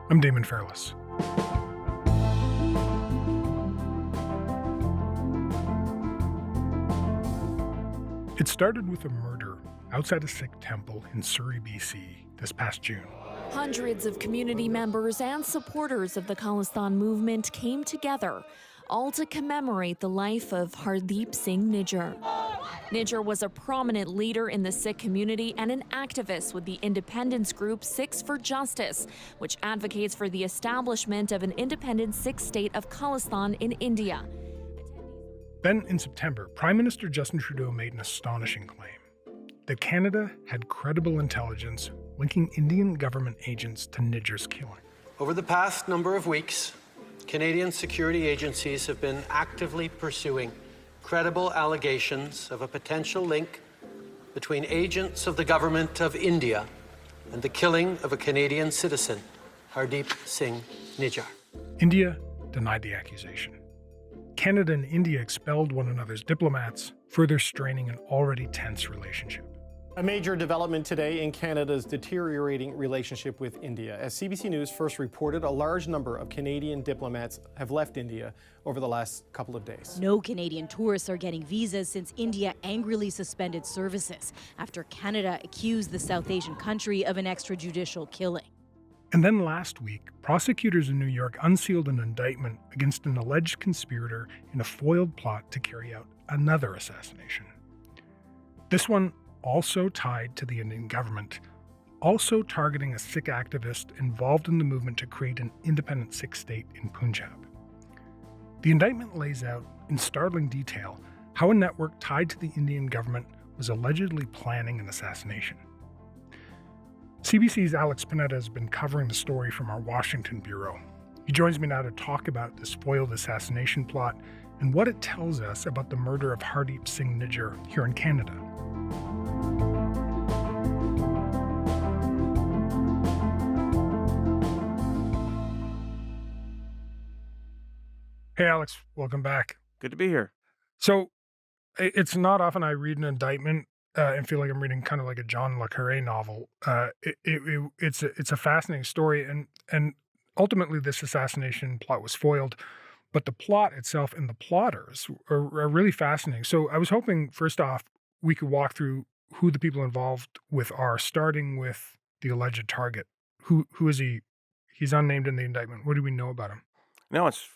I'm Damon Fairless. It started with a murder outside a Sikh temple in Surrey, BC this past June. Hundreds of community members and supporters of the Khalistan movement came together, all to commemorate the life of Hardeep Singh Nijjar. Nijjar was a prominent leader in the Sikh community and an activist with the independence group Sikhs for Justice, which advocates for the establishment of an independent Sikh state of Khalistan in India. Then in September, Prime Minister Justin Trudeau made an astonishing claim that Canada had credible intelligence linking Indian government agents to Nijjar's killing. Over the past number of weeks, Canadian security agencies have been actively pursuing credible allegations of a potential link between agents of the government of India and the killing of a Canadian citizen, Hardeep Singh Nijjar. India denied the accusation. Canada and India expelled one another's diplomats, further straining an already tense relationship. A major development today in Canada's deteriorating relationship with India. As CBC News first reported, a large number of Canadian diplomats have left India over the last couple of days. No Canadian tourists are getting visas since India angrily suspended services after Canada accused the South Asian country of an extrajudicial killing. And then last week, prosecutors in New York unsealed an indictment against an alleged conspirator in a foiled plot to carry out another assassination. This one also tied to the Indian government, also targeting a Sikh activist involved in the movement to create an independent Sikh state in Punjab. The indictment lays out in startling detail how a network tied to the Indian government was allegedly planning an assassination. CBC's Alex Panetta has been covering the story from our Washington bureau. He joins me now to talk about this foiled assassination plot and what it tells us about the murder of Hardeep Singh Nijjar here in Canada. Hey, Alex, welcome back. Good to be here. So it's not often I read an indictment and feel like I'm reading kind of like a John le Carré novel. It's a fascinating story, and ultimately this assassination plot was foiled, but the plot itself and the plotters are really fascinating. So I was hoping, first off, we could walk through who the people involved with are, starting with the alleged target. Who is he? He's unnamed in the indictment. What do we know about him? No, it's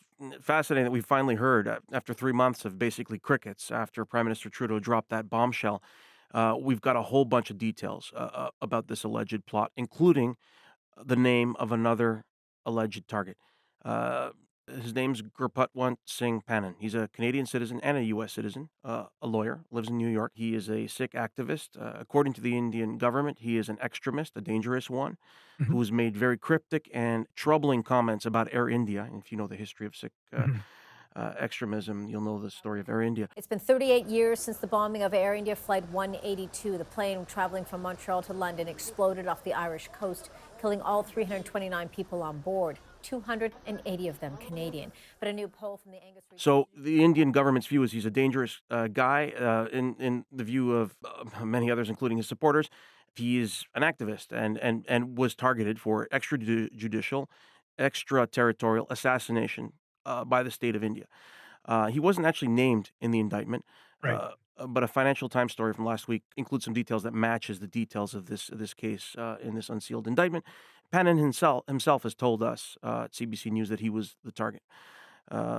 fascinating that we finally heard after 3 months of basically crickets after Prime Minister Trudeau dropped that bombshell. We've got a whole bunch of details about this alleged plot, including the name of another alleged target. His name's Gurpatwant Singh Pannan. He's a Canadian citizen and a U.S. citizen, a lawyer, lives in New York. He is a Sikh activist. According to the Indian government, he is an extremist, a dangerous one, who has made very cryptic and troubling comments about Air India. And if you know the history of Sikh extremism, you'll know the story of Air India. It's been 38 years since the bombing of Air India Flight 182. The plane traveling from Montreal to London exploded off the Irish coast, killing all 329 people on board. 280 of them Canadian. But a new poll from the Angus... So the Indian government's view is he's a dangerous guy. In the view of many others, including his supporters, he is an activist and was targeted for extrajudicial, extraterritorial assassination by the state of India. He wasn't actually named in the indictment, Right. but a Financial Times story from last week includes some details that matches the details of this case in this unsealed indictment. Pannan himself has told us at CBC News that he was the target.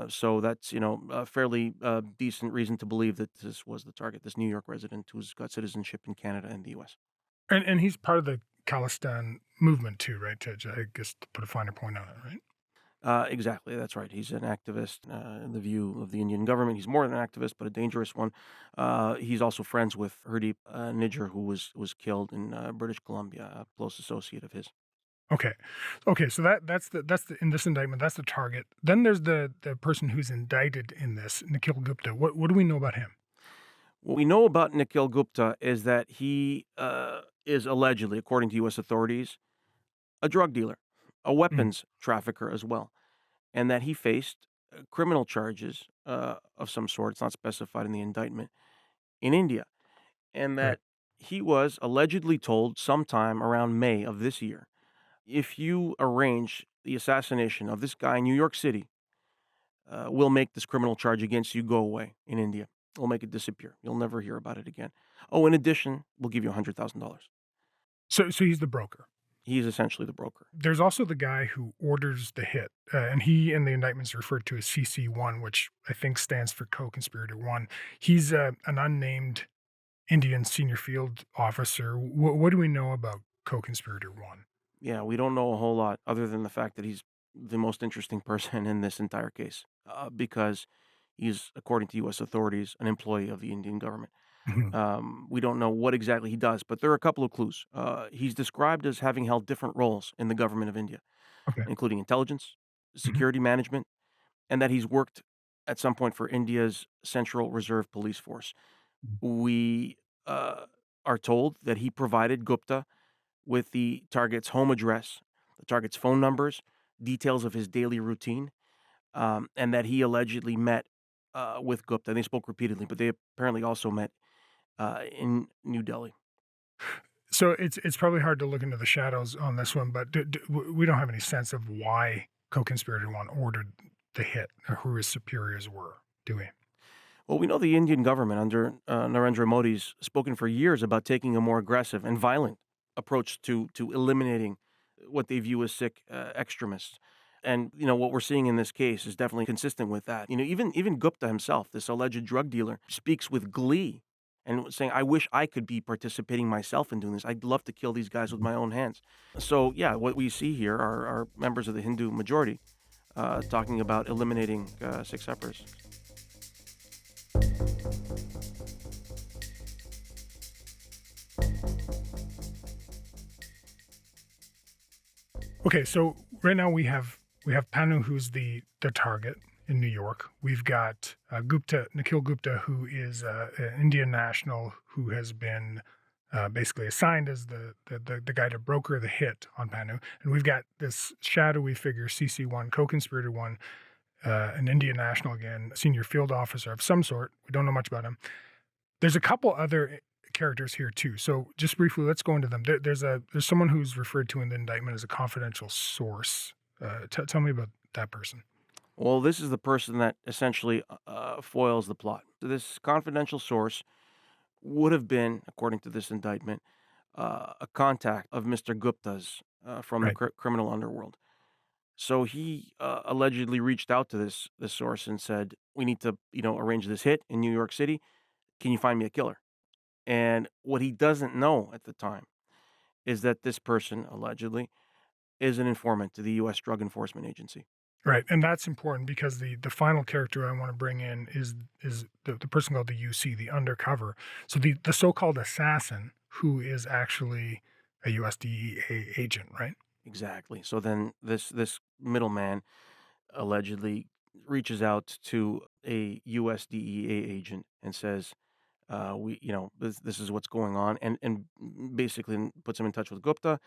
So that's, a fairly decent reason to believe that this was the target, this New York resident who's got citizenship in Canada and the U.S. And he's part of the Khalistan movement too, right? I guess to put a finer point on it, right? Exactly, that's right. He's an activist in the view of the Indian government. He's more than an activist, but a dangerous one. He's also friends with Hardeep Nijjar, who was killed in British Columbia, a close associate of his. Okay. So that's the in this indictment, that's the target. Then there's the person who's indicted in this, Nikhil Gupta. What do we know about him? What we know about Nikhil Gupta is that he is allegedly, according to U.S. authorities, a drug dealer, a weapons trafficker as well, and that he faced criminal charges of some sort. It's not specified in the indictment in India, and that he was allegedly told sometime around May of this year, if you arrange the assassination of this guy in New York City will make this criminal charge against you go away in India. We'll make it disappear. You'll never hear about it again. Oh, in addition, we'll give you $100,000. So he's the broker. He's essentially the broker. There's also the guy who orders the hit, and he in the indictments referred to as CC1, which I think stands for co-conspirator 1. He's an unnamed Indian senior field officer. What do we know about co-conspirator 1? Yeah, we don't know a whole lot other than the fact that he's the most interesting person in this entire case because he's, according to U.S. authorities, an employee of the Indian government. We don't know what exactly he does, but there are a couple of clues. He's described as having held different roles in the government of India, Okay. including intelligence, security management, and that he's worked at some point for India's Central Reserve Police Force. We are told that he provided Gupta with the target's home address, the target's phone numbers, details of his daily routine, and that he allegedly met with Gupta. They spoke repeatedly, but they apparently also met in New Delhi. So it's probably hard to look into the shadows on this one, but we don't have any sense of why co-conspirator 1 ordered the hit or who his superiors were, do we? Well, we know the Indian government under Narendra Modi's spoken for years about taking a more aggressive and violent approach to eliminating what they view as Sikh extremists. And, what we're seeing in this case is definitely consistent with that. Even Gupta himself, this alleged drug dealer, speaks with glee and saying, I wish I could be participating myself in doing this. I'd love to kill these guys with my own hands. So, yeah, what we see here are members of the Hindu majority talking about eliminating Sikh separatists. Okay, so right now we have Panu, who's the target in New York. We've got Nikhil Gupta, who is an Indian national who has been basically assigned as the guy to broker the hit on Panu. And we've got this shadowy figure, CC1, co-conspirator 1, an Indian national again, a senior field officer of some sort. We don't know much about him. There's a couple other characters here too. So just briefly, let's go into them. There's someone who's referred to in the indictment as a confidential source. Tell me about that person. Well, this is the person that essentially foils the plot. This confidential source would have been, according to this indictment, a contact of Mr. Gupta's from the criminal underworld. So he allegedly reached out to this source and said, "We need to, arrange this hit in New York City. Can you find me a killer?" And what he doesn't know at the time is that this person allegedly is an informant to the U.S. Drug Enforcement Agency. Right, and that's important because the final character I want to bring in is the person called the UC, the undercover. So the so-called assassin, who is actually a U.S. DEA agent, right? Exactly. So then this middleman allegedly reaches out to a U.S. DEA agent and says, this is what's going on, and basically puts him in touch with Gupta.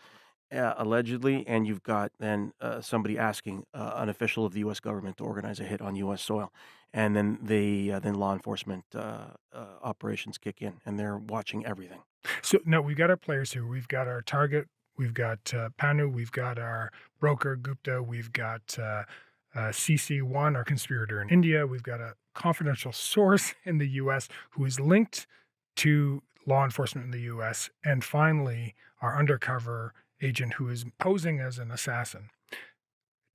Allegedly, and you've got then somebody asking an official of the U.S. government to organize a hit on U.S. soil, and then then law enforcement operations kick in, and they're watching everything. So now we've got our players here. We've got our target. We've got Panu. We've got our broker Gupta. We've got CC1, our conspirator in India. We've got a confidential source in the U.S. who is linked to law enforcement in the U.S. And finally, our undercover agent who is posing as an assassin.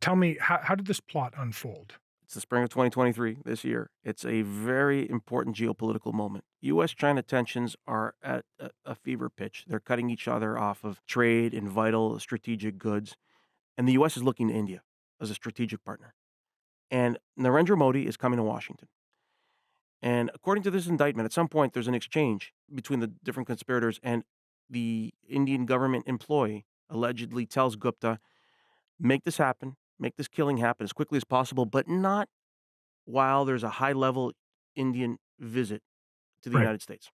Tell me, how did this plot unfold? It's the spring of 2023, this year. It's a very important geopolitical moment. U.S.-China tensions are at a fever pitch. They're cutting each other off of trade and vital strategic goods. And the U.S. is looking to India as a strategic partner. And Narendra Modi is coming to Washington. And according to this indictment, at some point, there's an exchange between the different conspirators, and the Indian government employee allegedly tells Gupta, make this happen, make this killing happen as quickly as possible, but not while there's a high-level Indian visit to the United States,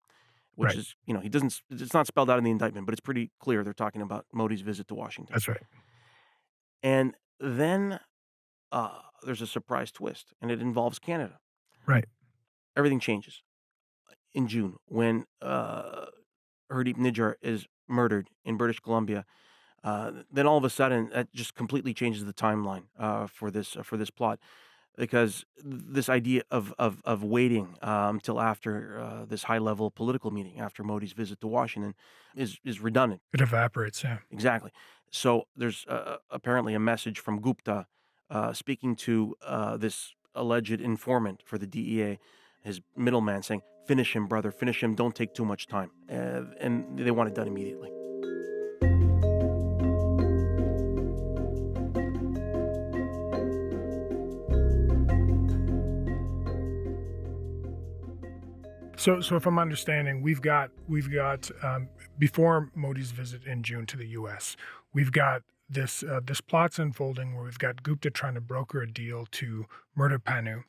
which is, he doesn't, it's not spelled out in the indictment, but it's pretty clear they're talking about Modi's visit to Washington. That's right. And then there's a surprise twist, and it involves Canada. Right. Everything changes in June when Hardeep Nijjar is murdered in British Columbia Then all of a sudden, that just completely changes the timeline for this plot, because this idea of waiting till after this high-level political meeting, after Modi's visit to Washington, is redundant. It evaporates, yeah. Exactly. So there's apparently a message from Gupta speaking to this alleged informant for the DEA, his middleman, saying, "Finish him, brother. Finish him. Don't take too much time." And they want it done immediately. So if I'm understanding, we've got before Modi's visit in June to the U.S., we've got this plot's unfolding where we've got Gupta trying to broker a deal to murder Panu.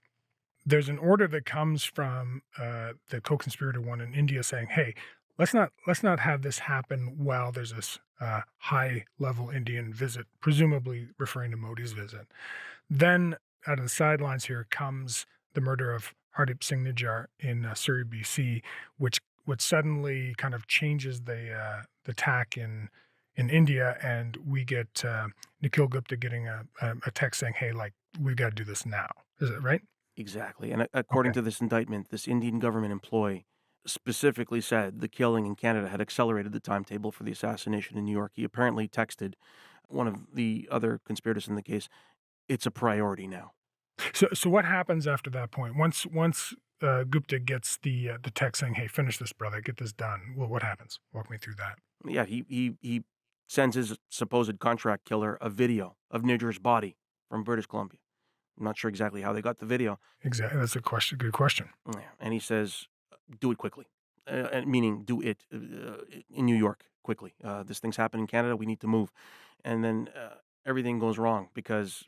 There's an order that comes from the co-conspirator one in India saying, "Hey, let's not have this happen while there's this high-level Indian visit," presumably referring to Modi's visit. Then out of the sidelines here comes the murder of Hardeep Singh Nijjar in Surrey, BC, which suddenly kind of changes the tack in India, and we get Nikhil Gupta getting a text saying, "Hey, like, we've got to do this now." Is it right? Exactly. And according to this indictment, this Indian government employee specifically said the killing in Canada had accelerated the timetable for the assassination in New York. He apparently texted one of the other conspirators in the case, "It's a priority now." So what happens after that point? Once Gupta gets the text saying, "Hey, finish this, brother, get this done." Well, what happens? Walk me through that. Yeah, he sends his supposed contract killer a video of Nijjar's body from British Columbia. I'm not sure exactly how they got the video. Exactly, that's a question. Good question. Yeah, and he says, "Do it quickly," meaning do it in New York quickly. This thing's happened in Canada. We need to move, and then everything goes wrong because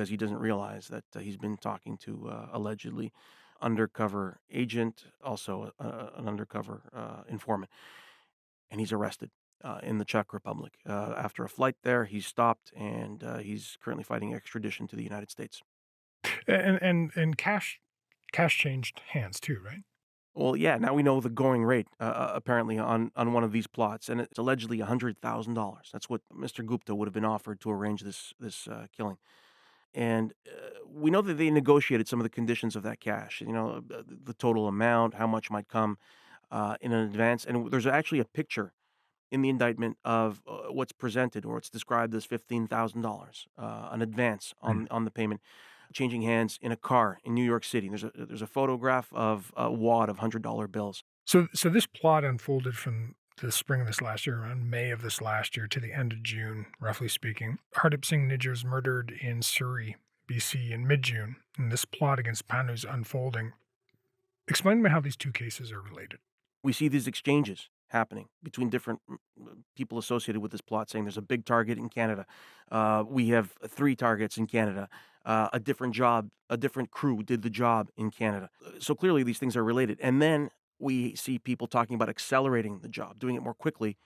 he doesn't realize that he's been talking to allegedly undercover agent, also an undercover informant, and he's arrested in the Czech Republic. After a flight there, he's stopped, and he's currently fighting extradition to the United States. And cash changed hands too, right? Well, yeah, now we know the going rate, apparently, on one of these plots, and it's allegedly $100,000. That's what Mr. Gupta would have been offered to arrange this killing. And we know that they negotiated some of the conditions of that cash, the total amount, how much might come in advance. And there's actually a picture in the indictment of what's presented, or it's described as $15,000, an advance on the payment, changing hands in a car in New York City. There's a photograph of a wad of $100 bills. So this plot unfolded from the spring of this last year, around May of this last year, to the end of June, roughly speaking. Hardeep Singh Nijjar is murdered in Surrey, BC, in mid-June, and this plot against Panu's unfolding. Explain to me how these two cases are related. We see these exchanges happening between different people associated with this plot, saying there's a big target in Canada. We have 3 targets in Canada. A different crew did the job in Canada. So clearly these things are related. And then we see people talking about accelerating the job, doing it more quickly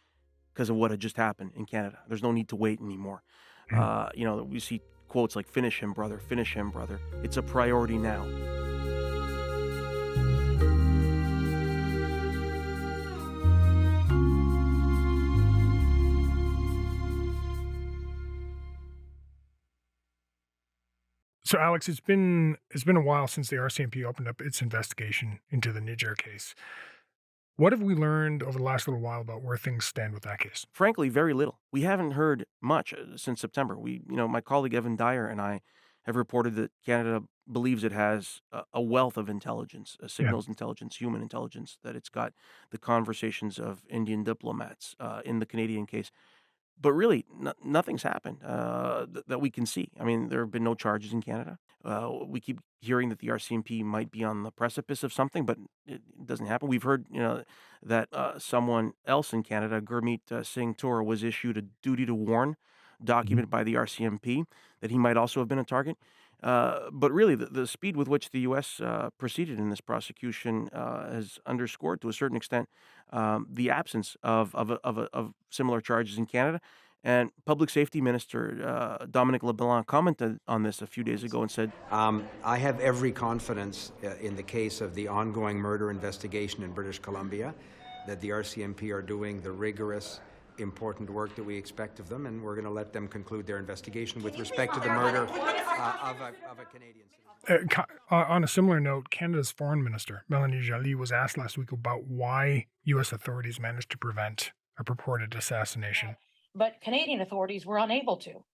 because of what had just happened in Canada. There's no need to wait anymore. We see quotes like, "Finish him, brother. Finish him, brother. It's a priority now." So, Alex, it's been a while since the RCMP opened up its investigation into the Nijjar case. What have we learned over the last little while about where things stand with that case? Frankly, very little. We haven't heard much since September. My colleague Evan Dyer and I have reported that Canada believes it has a wealth of intelligence, signals intelligence, human intelligence, that it's got the conversations of Indian diplomats in the Canadian case. But really, nothing's happened that we can see. I mean, there have been no charges in Canada. We keep hearing that the RCMP might be on the precipice of something, but it doesn't happen. We've heard, that someone else in Canada, Gurmeet Singh Toor, was issued a duty to warn document by the RCMP that he might also have been a target. But really, the speed with which the U.S. proceeded in this prosecution has underscored, to a certain extent, the absence of similar charges in Canada. And Public Safety Minister Dominic LeBlanc commented on this a few days ago and said, I have every confidence in the case of the ongoing murder investigation in British Columbia that the RCMP are doing the rigorous important work that we expect of them, and we're going to let them conclude their investigation with respect to the murder of a Canadian citizen. On a similar note, Canada's Foreign Minister, Melanie Joly, was asked last week about why U.S. authorities managed to prevent a purported assassination. But Canadian authorities were unable to.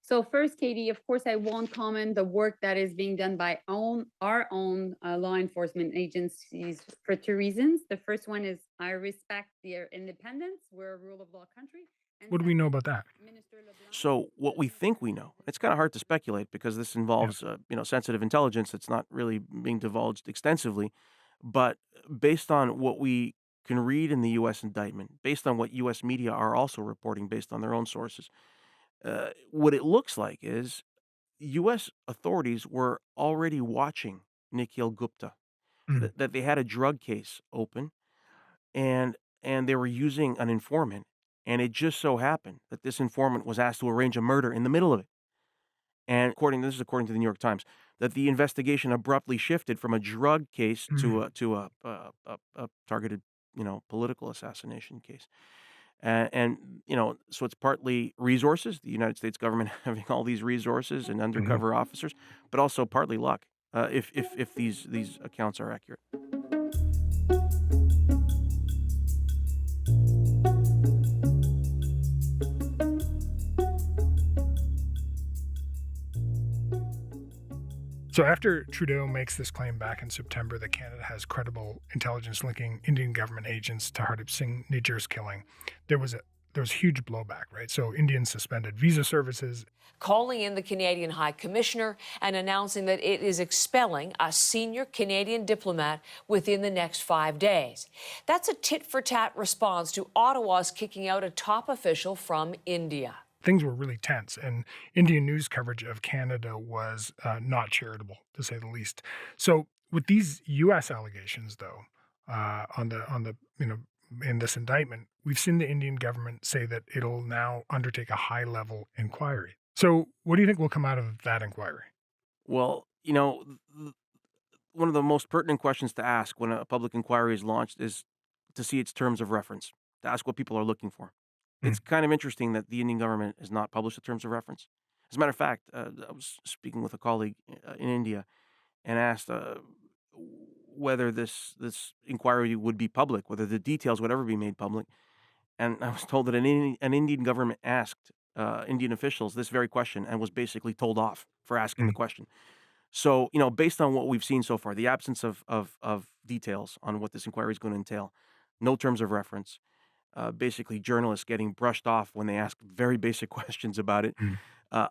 So first, Katie, of course, I won't comment the work that is being done by our own law enforcement agencies for two reasons. The first one is I respect their independence. We're a rule of law country. And What do we know about that? So what we think we know, it's kind of hard to speculate because this involves sensitive intelligence that's not really being divulged extensively. But based on what we can read in the U.S. indictment, based on what U.S. media are also reporting based on their own sources, what it looks like is U.S. authorities were already watching Nikhil Gupta, that they had a drug case open, and they were using an informant, and it just so happened that this informant was asked to arrange a murder in the middle of it. And according to the New York Times, that the investigation abruptly shifted from a drug case to a targeted, political assassination case. And so it's partly resources, the United States government having all these resources and undercover officers, but also partly luck, if these accounts are accurate. So after Trudeau makes this claim back in September that Canada has credible intelligence linking Indian government agents to Hardeep Singh Nijjar's killing, there was huge blowback, right? So Indians suspended visa services. Calling in the Canadian High Commissioner and announcing that it is expelling a senior Canadian diplomat within the next 5 days. That's a tit-for-tat response to Ottawa's kicking out a top official from India. Things were really tense, and Indian news coverage of Canada was not charitable, to say the least. So, with these U.S. allegations, though, in this indictment, we've seen the Indian government say that it'll now undertake a high-level inquiry. So, what do you think will come out of that inquiry? Well, one of the most pertinent questions to ask when a public inquiry is launched is to see its terms of reference, to ask what people are looking for. It's kind of interesting that the Indian government has not published the terms of reference. As a matter of fact, I was speaking with a colleague in India and asked whether this inquiry would be public, whether the details would ever be made public. And I was told that an Indian government asked Indian officials this very question and was basically told off for asking the question. So, based on what we've seen so far, the absence of details on what this inquiry is going to entail, no terms of reference, basically journalists getting brushed off when they ask very basic questions about it,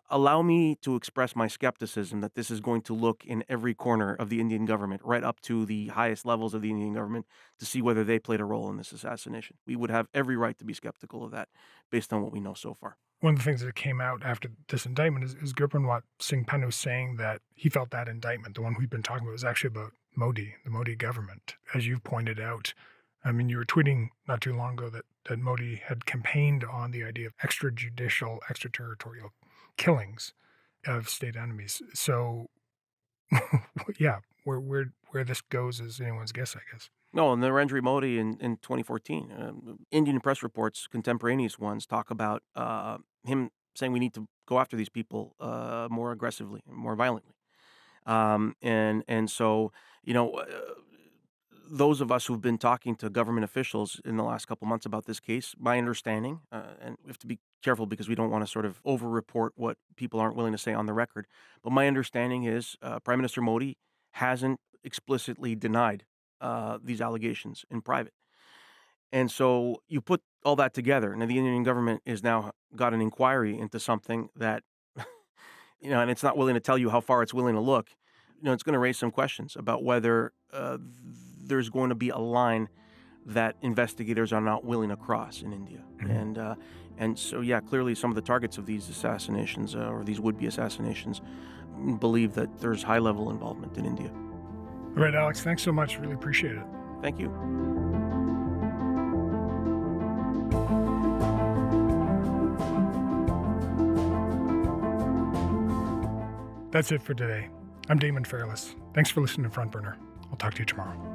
allow me to express my skepticism that this is going to look in every corner of the Indian government, right up to the highest levels of the Indian government, to see whether they played a role in this assassination. We would have every right to be skeptical of that based on what we know so far. One of the things that came out after this indictment is Gurpranwat Singh Pannu saying that he felt that indictment, the one we've been talking about, was actually about Modi, the Modi government. As you've pointed out, I mean, you were tweeting not too long ago that Modi had campaigned on the idea of extrajudicial, extraterritorial killings of state enemies. So, yeah, where this goes is anyone's guess, I guess. No, and Narendra Modi in 2014, Indian press reports, contemporaneous ones, talk about him saying we need to go after these people more aggressively, more violently. And so, those of us who've been talking to government officials in the last couple months about this case, my understanding, and we have to be careful because we don't want to sort of over-report what people aren't willing to say on the record, but my understanding is Prime Minister Modi hasn't explicitly denied these allegations in private. And so you put all that together, and the Indian government is now got an inquiry into something that, and it's not willing to tell you how far it's willing to look. It's going to raise some questions about whether there's going to be a line that investigators are not willing to cross in India. And so, yeah, clearly some of the targets of these assassinations or these would-be assassinations believe that there's high-level involvement in India. All right, Alex, thanks so much. Really appreciate it. Thank you. That's it for today. I'm Damon Fairless. Thanks for listening to Front Burner. I'll talk to you tomorrow.